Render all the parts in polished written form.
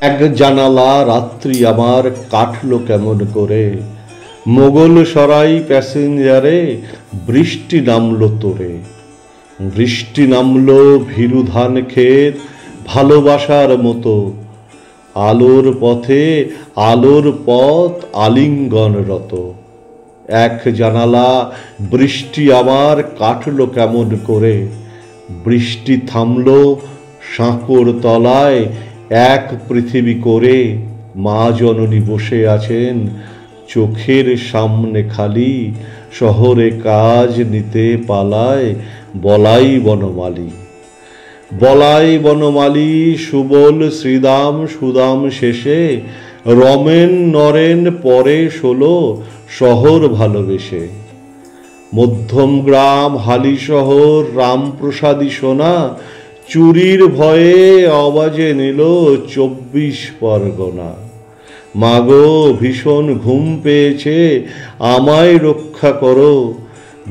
এক জানালা রাত্রি আমার কাটলো কেমন করে, মোগল সরাই প্যাসেঞ্জারে বৃষ্টি নামলো তোরে। বৃষ্টি নামলো ভীরু ধান ক্ষেত ভালোবাসার মতো, আলোর পথে আলোর পথ আলিঙ্গনরত। এক জানালা বৃষ্টি আমার কাটলো কেমন করে, বৃষ্টি থামলো সাঁকোর তলায় এক পৃথিবী করে। মা জননী বসে আছেন চোখের সামনে খালি, শহরে কাজ নিতে পালায় বলাই বনমালী। বলাই বনমালী সুবল শ্রীদাম সুদাম শেষে, রমেন নরেন পরে ষোলো শহর ভালোবেসে। মধ্যম গ্রাম হালি শহর রামপ্রসাদী সোনা, চুরির ভয়ে আওয়াজে নিল 24 পরগনা। মাগো ভীষণ ঘুম পেয়েছে আমায় রক্ষা করো,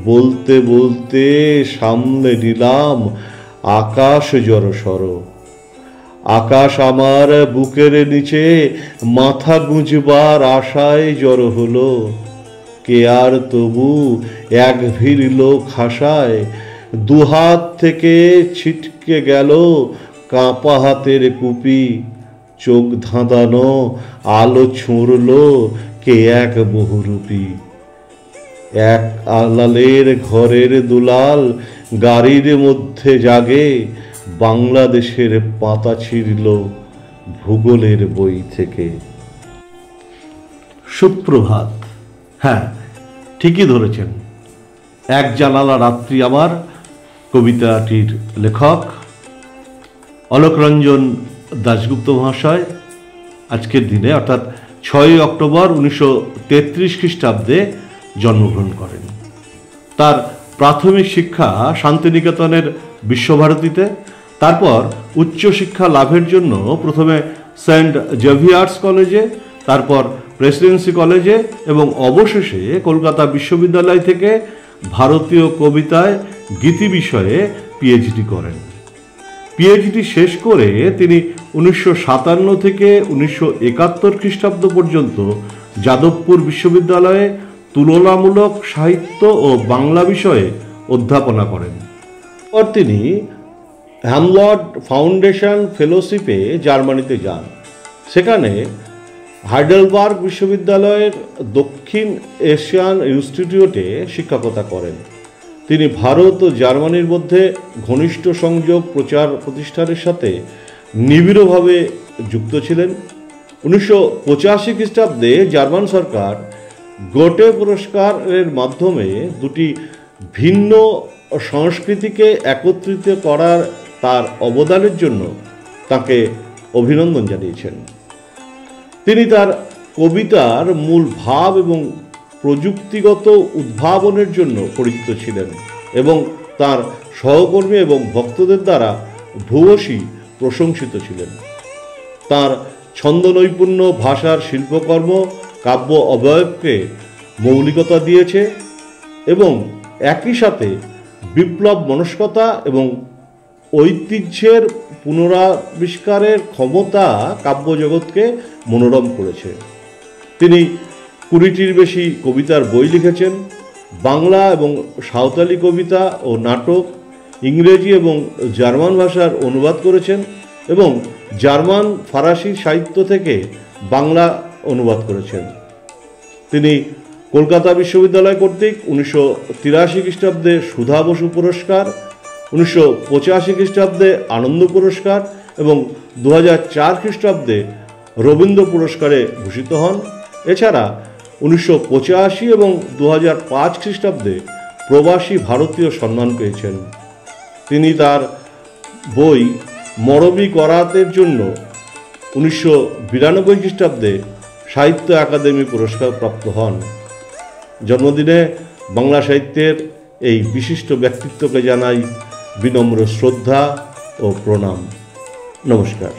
বলতে বলতে সামলে নিলাম আকাশ জড়সড়। আকাশ আমার বুকের নিচে মাথা গুঁজবার আশায় জড়ো হলো, কে আর তবু এক ভিড় লোক হাসায়। দুহাত থেকে ছিটকে গেল কাঁপা হাতের কুপি, চোখ ধাঁধানো আলো ছুঁড়ল কে এক বহুরূপী। এক আলালের ঘরের দুলাল গাড়ির মধ্যে জাগে, বাংলাদেশের পাতা ছিঁড়ল ভূগোলের বই থেকে। সুপ্রভাত। হ্যাঁ, ঠিকই ধরেছেন, এক জানালা রাত্রি আমার কবিতাটির লেখক অলোক রঞ্জন দাশগুপ্ত মহাশয় আজকের দিনে অর্থাৎ 6 অক্টোবর 1933 খ্রিস্টাব্দে জন্মগ্রহণ করেন। তার প্রাথমিক শিক্ষা শান্তিনিকেতনের বিশ্বভারতীতে, তারপর উচ্চশিক্ষা লাভের জন্য প্রথমে সেন্ট জেভিয়ার্স কলেজে, তারপর প্রেসিডেন্সি কলেজে এবং অবশেষে কলকাতা বিশ্ববিদ্যালয় থেকে ভারতীয় কবিতায় গীতি বিষয়ে পিএইচডি করেন। পিএইচডি শেষ করে তিনি 1957 থেকে 1971 খ্রিস্টাব্দ পর্যন্ত যাদবপুর বিশ্ববিদ্যালয়ে তুলনামূলক সাহিত্য ও বাংলা বিষয়ে অধ্যাপনা করেন। পর তিনি হ্যামলড ফাউন্ডেশন ফেলোশিপে জার্মানিতে যান। সেখানে হাইডেলবার্গ বিশ্ববিদ্যালয়ের দক্ষিণ এশিয়ান ইনস্টিটিউটে শিক্ষকতা করেন। তিনি ভারত ও জার্মানির মধ্যে ঘনিষ্ঠ সংযোগ প্রচার প্রতিষ্ঠানের সাথে নিবিড়ভাবে যুক্ত ছিলেন। 1985 খ্রিস্টাব্দে জার্মান সরকার গোটে পুরস্কারের মাধ্যমে দুটি ভিন্ন সংস্কৃতিকে একত্রিত করার তার অবদানের জন্য তাকে অভিনন্দন জানিয়েছেন। তিনি তার কবিতার মূল ভাব এবং প্রযুক্তিগত উদ্ভাবনের জন্য পরিচিত ছিলেন এবং তার সহকর্মী এবং ভক্তদের দ্বারা ভূয়সী প্রশংসিত ছিলেন। তার ছন্দ নৈপুণ্য ভাষার শিল্পকর্ম কাব্য অবয়বকে মৌলিকতা দিয়েছে এবং একই সাথে বিপ্লব মনস্কতা এবং ঐতিহ্যের পুনরাবিষ্কারের ক্ষমতা কাব্যজগৎকে মনোরম করেছে। তিনি 20টির বেশি কবিতার বই লিখেছেন। বাংলা এবং সাঁওতালি কবিতা ও নাটক, ইংরেজি এবং জার্মান ভাষার অনুবাদ করেছেন এবং জার্মান ফরাসি সাহিত্য থেকে বাংলা অনুবাদ করেছেন। তিনি কলকাতা বিশ্ববিদ্যালয় কর্তৃক 1983 খ্রিস্টাব্দে সুধা বসু পুরস্কার, 1985 খ্রিস্টাব্দে আনন্দ পুরস্কার এবং 2004 খ্রিস্টাব্দে রবীন্দ্র পুরস্কারে ভূষিত হন। এছাড়া 1985 এবং 2005 খ্রিস্টাব্দে প্রবাসী ভারতীয় সম্মান পেয়েছেন। তিনি তার বই মরবি করাতের জন্য 1992 খ্রিস্টাব্দে সাহিত্য একাডেমি পুরস্কার প্রাপ্ত হন। জন্মদিনে বাংলা সাহিত্যের এই বিশিষ্ট ব্যক্তিত্বকে জানাই বিনম্র শ্রদ্ধা ও প্রণাম। নমস্কার।